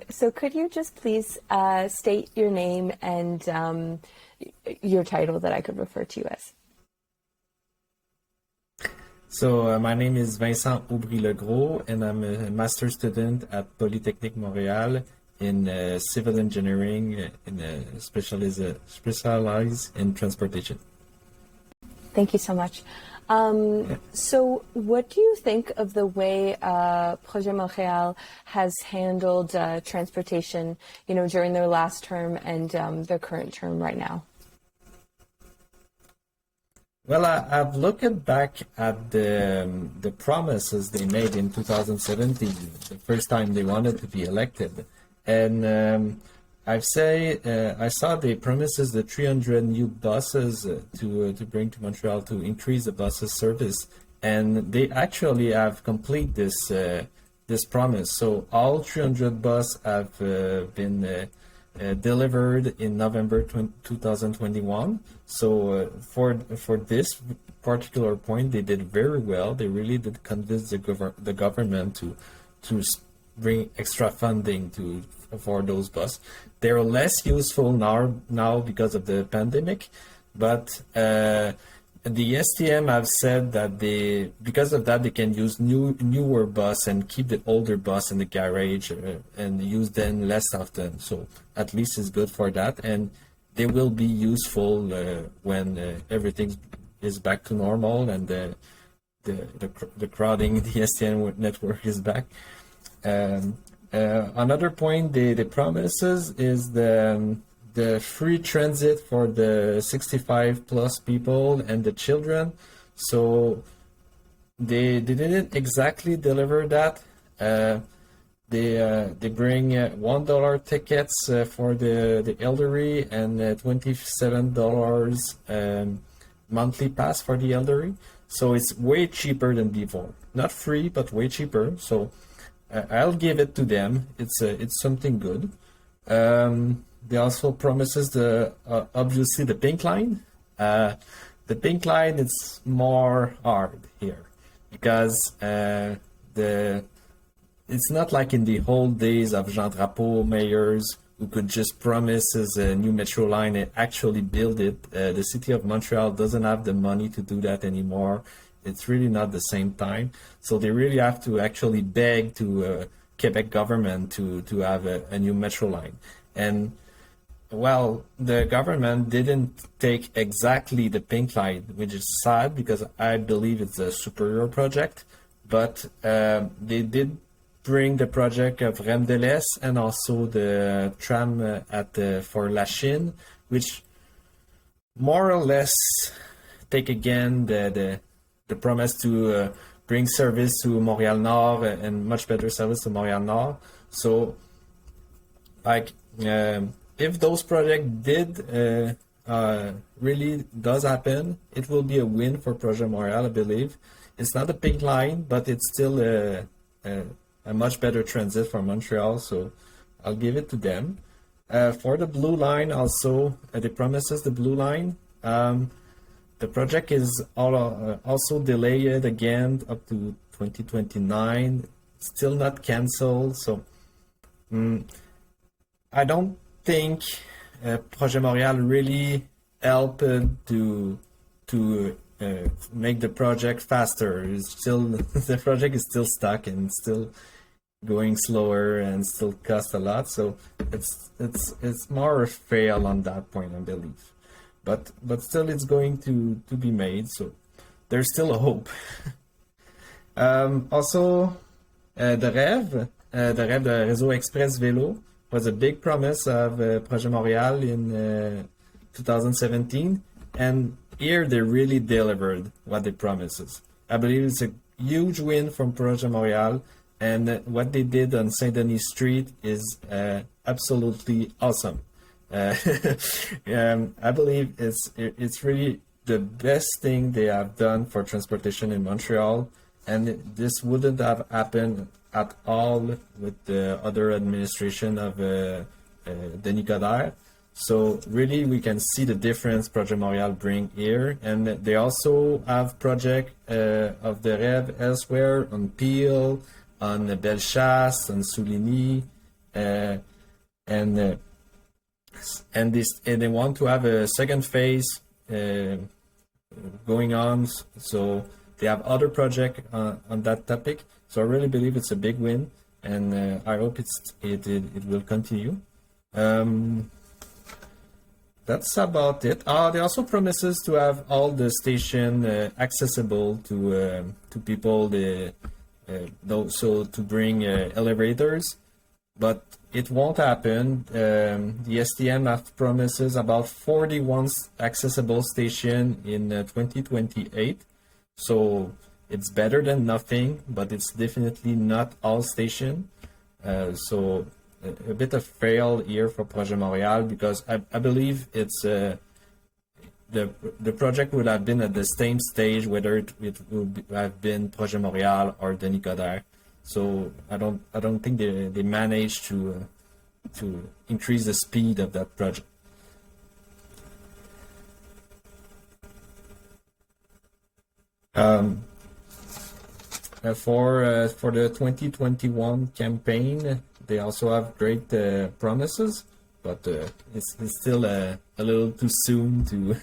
So could you just please state your name and your title that I could refer to you as? So my name is Vincent Obry and I'm a master's student at Polytechnique Montréal in civil engineering and specialize in transportation. Thank you so much. So what do you think of the way Projet Montréal has handled transportation, during their last term and their current term right now? Well, I've looked back at the promises they made in 2017, the first time they wanted to be elected, and I saw the promises the 300 new buses to bring to Montreal to increase the buses service, and they actually have complete this promise. So all 300 buses have been delivered in November 2021. So for this particular point, they did very well. They really did convince the government to bring extra funding for those buses. They're less useful now because of the pandemic, but the STM have said that because of that they can use newer bus and keep the older bus in the garage and use them less often. So at least it's good for that, and they will be useful when everything is back to normal and the crowding in the STM network is back. Another point the promises is the free transit for the 65 plus people and the children. So they didn't exactly deliver that. They bring $1 tickets for the elderly and $27 monthly pass for the elderly. So it's way cheaper than before. Not free, but way cheaper. So I'll give it to them. It's something good. They also promises obviously the pink line. The pink line is more hard here because it's not like in the old days of Jean Drapeau mayors who could just promise us a new metro line and actually build it. The city of Montreal doesn't have the money to do that anymore. It's really not the same time. So they really have to actually beg to Quebec government to have a new metro line. And well, the government didn't take exactly the pink line, which is sad because I believe it's a superior project, but they did bring the project of Reine de l'Est and also the tram for La Chine, which more or less take again the promise to bring service to Montréal Nord and much better service to Montréal Nord. So, like, if those projects did really does happen, it will be a win for Projet Montréal, I believe. It's not a pink line, but it's still a much better transit for Montreal, so I'll give it to them. For the blue line also, they promises the blue line. The project is also delayed again up to 2029, still not canceled. So I don't think Projet Montréal really helped to make the project faster. It's still the project is still stuck and still going slower and still cost a lot. So it's more a fail on that point, I believe. But still, it's going to be made. So there's still a hope. Also, the rêve de Réseau Express Vélo was a big promise of Projet Montréal in 2017, and here they really delivered what they promised. I believe it's a huge win from Projet Montréal, and what they did on Saint Denis Street is absolutely awesome. I believe it's really the best thing they have done for transportation in Montreal, and this wouldn't have happened at all with the other administration of Denis Coderre. So really we can see the difference Projet Montréal bring here, and they also have project of the Rêve elsewhere on Peel, on Bellechasse, on Souligny, and they want to have a second phase going on. So they have other project on that topic. So I really believe it's a big win, and I hope it will continue. That's about it. They also promises to have all the station accessible to people. So to bring elevators, but it won't happen. The STM have promises about 41 accessible station in 2028. So it's better than nothing, but it's definitely not all station. So a bit of fail here for Projet Montréal, because I believe it's the project would have been at the same stage whether it would have been Projet Montréal or Denis Coderre. So I don't think they managed to increase the speed of that project. For the 2021 campaign, they also have great promises, but it's still a little too soon to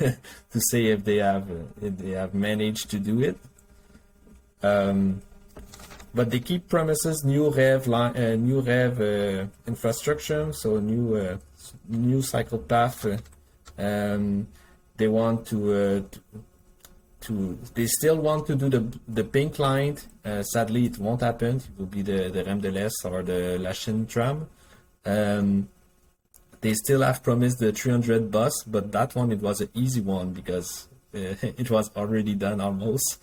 to say if they have managed to do it. But they keep promises new REV infrastructure, so new cycle path. They want they still want to do the pink line. Sadly, it won't happen. It will be the Rem de l'Est or the Lachine tram. They still have promised the 300 bus, but that one, it was an easy one because it was already done almost.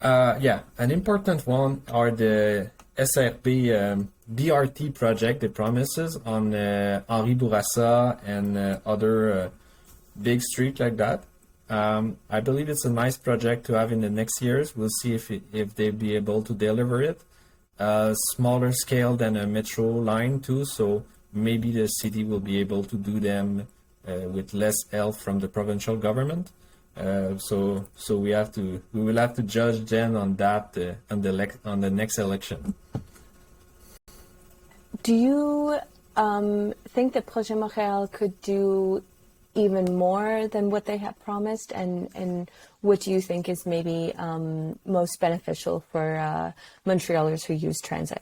Yeah, an important one are the SRP BRT project, the promises on Henri Bourassa and other big street like that. I believe it's a nice project to have in the next years. We'll see if they'll be able to deliver it. Smaller scale than a metro line too, so maybe the city will be able to do them with less help from the provincial government. So we will have to judge then on that on the next election. Do you think that Projet Montréal could do even more than what they have promised, and what do you think is maybe most beneficial for Montrealers who use transit?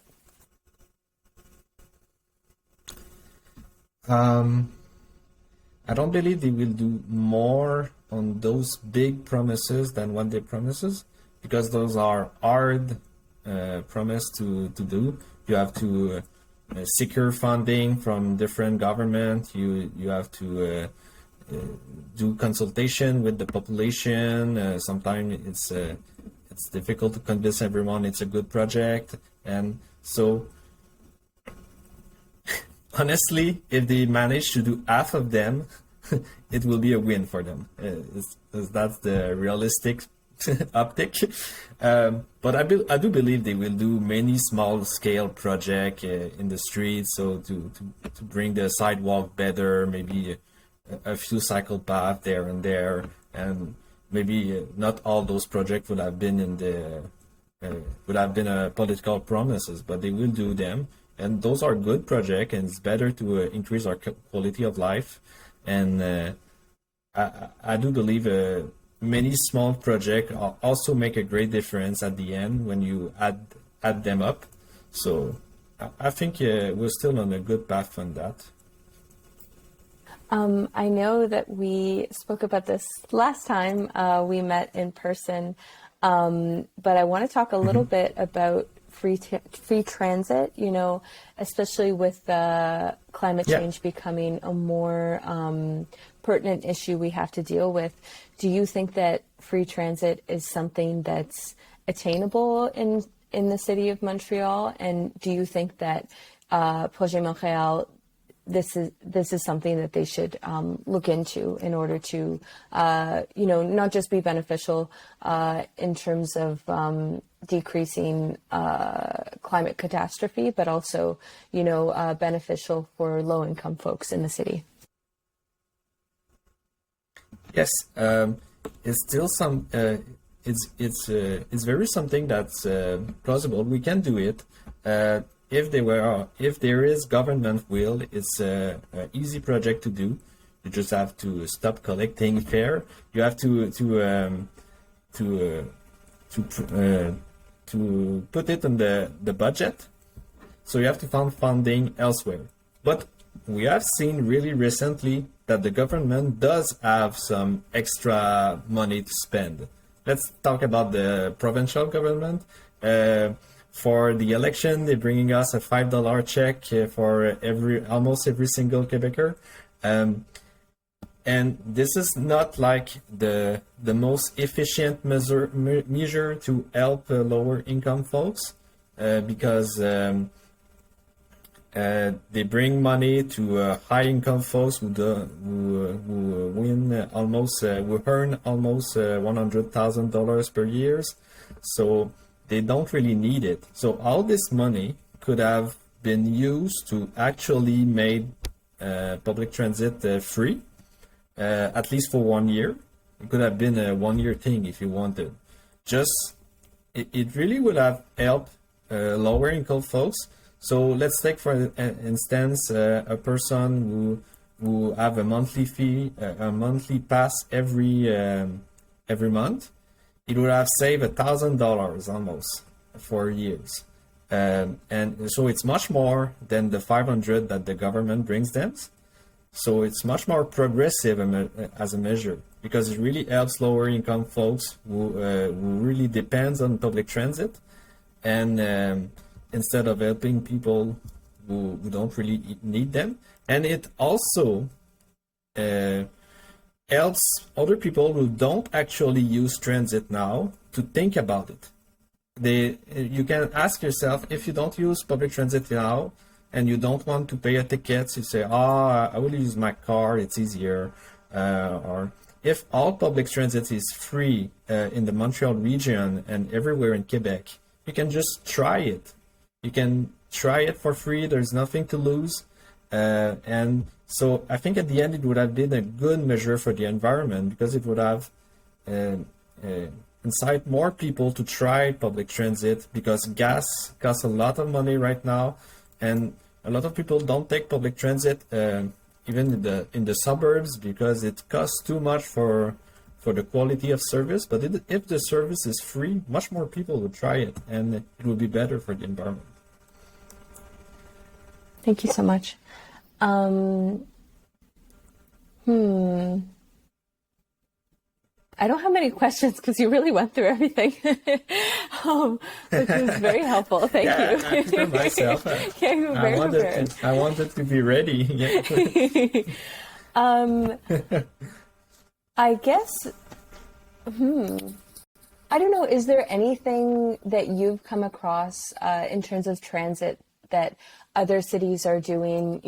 I don't believe they will do more on those big promises than what they promises, because those are hard promise to do. You have to secure funding from different government. You have to do consultation with the population. Sometimes it's difficult to convince everyone it's a good project, and so honestly, if they manage to do half of them, it will be a win for them. That's the realistic optic. But I do believe they will do many small scale projects in the streets, so to bring the sidewalk better, maybe a few cycle paths there and there, and maybe not all those projects would have been political promises, but they will do them. And those are good projects, and it's better to increase our quality of life. And I do believe many small projects also make a great difference at the end when you add them up. So I think we're still on a good path on that. I know that we spoke about this last time we met in person, but I want to talk a little bit about free transit, especially with climate change becoming a more pertinent issue we have to deal with. Do you think that free transit is something that's attainable in the city of Montreal? And do you think that Projet Montréal, this is something that they should look into in order to, not just be beneficial in terms of decreasing climate catastrophe, but also, beneficial for low-income folks in the city? Yes, it's still it's very something that's plausible. We can do it. if there is government will, it's a easy project to do. You just have to stop collecting fare. You have to put it in the budget. So you have to find funding elsewhere. But we have seen really recently that the government does have some extra money to spend. Let's talk about the provincial government. For the election, they're bringing us a $5 check for almost every single Quebecer. And this is not like the most efficient measure to help lower income folks because they bring money to high income folks who earn almost $100,000 per year. So they don't really need it. So all this money could have been used to actually make public transit free. At least for 1 year. It could have been a 1 year thing if you wanted. It really would have helped lower income folks. So let's take for instance a person who have a monthly fee, a monthly pass every month. It would have saved $1,000 almost for years. And so it's much more than the 500 that the government brings them. So it's much more progressive as a measure because it really helps lower income folks who really depends on public transit, and instead of helping people who don't really need them. And it also helps other people who don't actually use transit now to think about it. You can ask yourself, if you don't use public transit now, and you don't want to pay a ticket, you say, I will use my car, it's easier. Or if all public transit is free in the Montreal region and everywhere in Quebec, you can just try it. You can try it for free, there's nothing to lose. And so I think at the end it would have been a good measure for the environment because it would have incite more people to try public transit because gas costs a lot of money right now. And a lot of people don't take public transit, even in the suburbs, because it costs too much for the quality of service. But if the service is free, much more people would try it, and it will be better for the environment. Thank you so much. I don't have many questions because you really went through everything, which was very helpful. Thank you. I prepared myself. Yeah, you were very prepared. I wanted to be ready. I guess, I don't know, is there anything that you've come across in terms of transit that other cities are doing,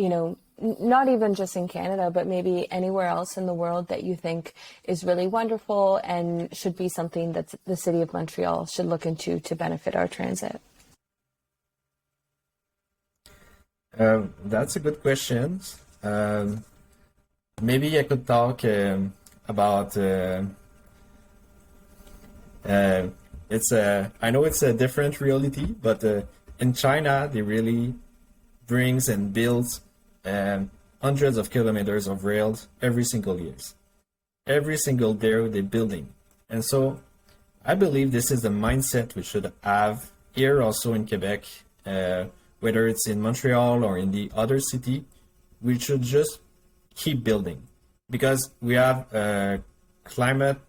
not even just in Canada, but maybe anywhere else in the world that you think is really wonderful and should be something that the city of Montreal should look into to benefit our transit? That's a good question. Maybe I could talk about I know it's a different reality, but in China they really brings and builds hundreds of kilometers of rails every single year. Every single day they're building. And so I believe this is the mindset we should have here also in Quebec, whether it's in Montreal or in the other city. We should just keep building because we have a climate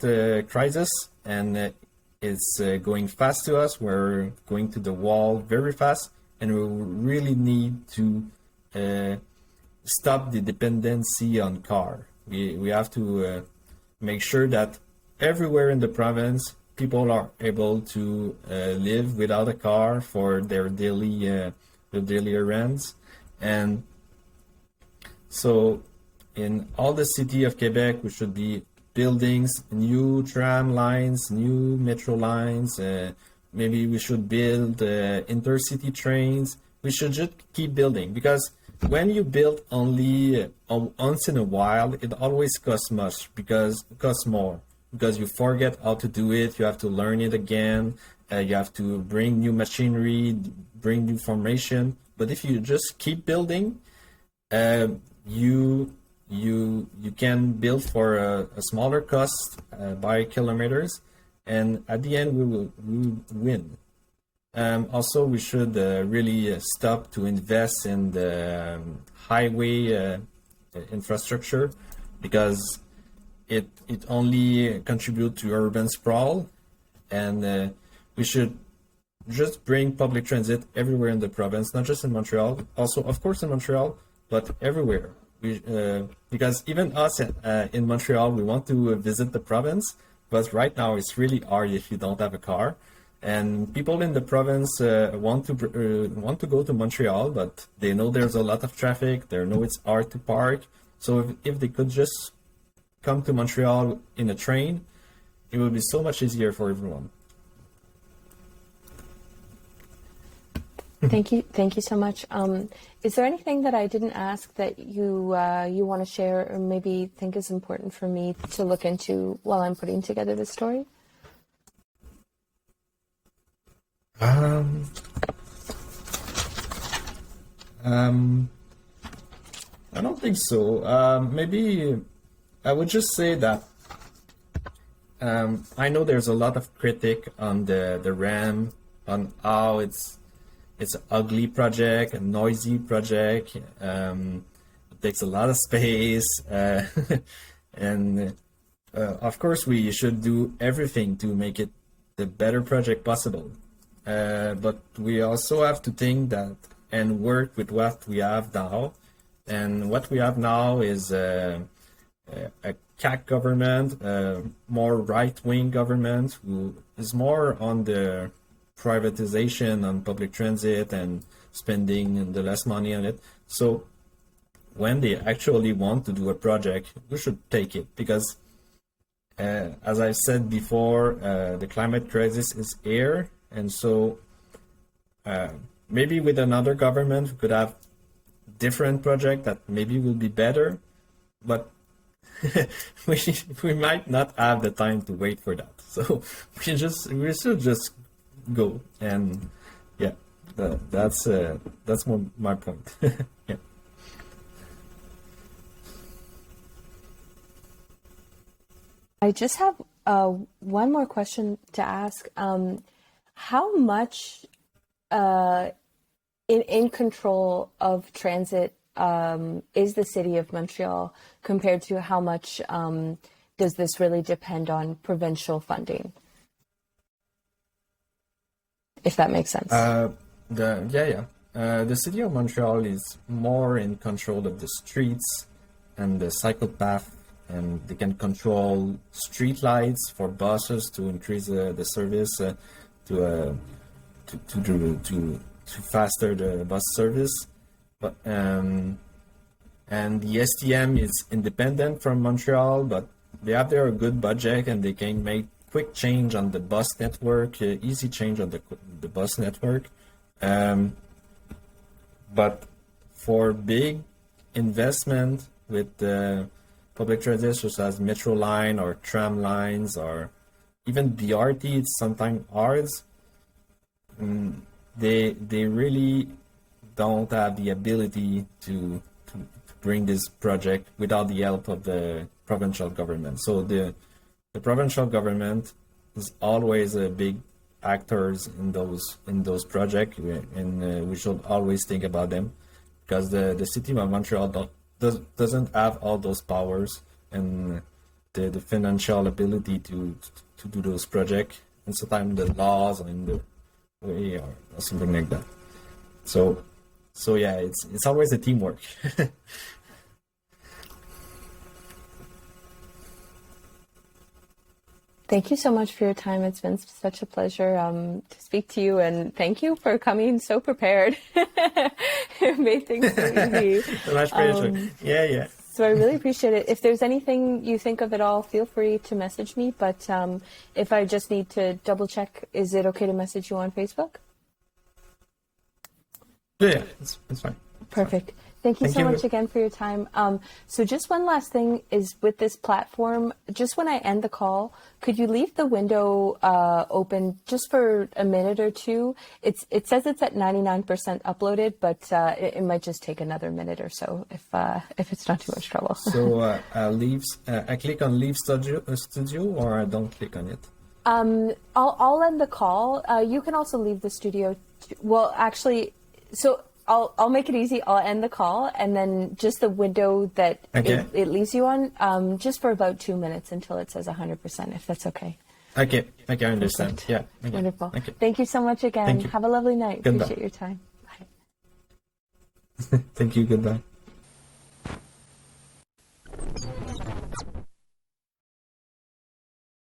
crisis and it's going fast to us. We're going to the wall very fast, and we really need to stop the dependency on car. We have to make sure that everywhere in the province, people are able to live without a car for their daily errands. And so in all the city of Quebec, we should be buildings, new tram lines, new metro lines. Maybe we should build intercity trains. We should just keep building because when you build only once in a while, it always costs more because you forget how to do it. You have to learn it again. You have to bring new machinery, bring new formation. But if you just keep building, you can build for a smaller cost by kilometers, and at the end we will win. Also, we should really stop to invest in the highway infrastructure, because it only contributes to urban sprawl, and we should just bring public transit everywhere in the province, not just in Montreal, also of course in Montreal, but everywhere. Because even us in Montreal, we want to visit the province, but right now it's really hard if you don't have a car. And people in the province want to go to Montreal, but they know there's a lot of traffic. They know it's hard to park. So if they could just come to Montreal in a train, it would be so much easier for everyone. Thank you so much. Is there anything that I didn't ask that you want to share, or maybe think is important for me to look into while I'm putting together this story? I don't think so. Maybe I would just say that I know there's a lot of critique on the RAM, on how it's an ugly project, a noisy project. It takes a lot of space, and of course we should do everything to make it the better project possible. But we also have to think that and work with what we have now. And what we have now is a CAC government, more right-wing government, who is more on the privatization on public transit and spending the less money on it. So when they actually want to do a project, we should take it, because as I've said before, the climate crisis is here. And so maybe with another government, we could have different project that maybe will be better, but we might not have the time to wait for that. So we should just go. And yeah, that's my point. Yeah. I just have one more question to ask. How much in control of transit is the city of Montreal, compared to how much does this really depend on provincial funding? If that makes sense. The city of Montreal is more in control of the streets and the cycle path, and they can control street lights for buses to increase the service, to faster the bus service. But and the STM is independent from Montreal, but they have their good budget, and they can make quick change on the bus network, easy change on the bus network. But for big investment with public transit, such as metro line or tram lines or even BRT, it's sometimes hard. They really don't have the ability to bring this project without the help of the provincial government. So the provincial government is always a big actors in those projects, and we should always think about them, because the city of Montreal doesn't have all those powers and the financial ability to do those projects, and sometimes the laws are in the way or something like that. So yeah, it's always a teamwork. Thank you so much for your time. It's been such a pleasure to speak to you, and thank you for coming so prepared. It made things so easy. Much pleasure. Yeah. So I really appreciate it. If there's anything you think of at all, feel free to message me. But if I just need to double check, is it okay to message you on Facebook? Yeah, it's fine. Perfect. Thank you Thank so you. much again for your time. So just one last thing is with this platform, just when I end the call, could you leave the window open just for a minute or two? It says it's at 99% uploaded, but it might just take another minute or so if it's not too much trouble. So I click on Leave Studio, or I don't click on it. I'll end the call. You can also leave the studio. Well, actually, so I'll make it easy. I'll end the call, and then just the window that it leaves you on, just for about 2 minutes until it says 100%, if that's okay. Okay, I understand. Perfect. Yeah. Okay. Wonderful. Okay. Thank you so much again. Thank you. Have a lovely night. Goodbye. Appreciate your time. Bye. Thank you. Goodbye.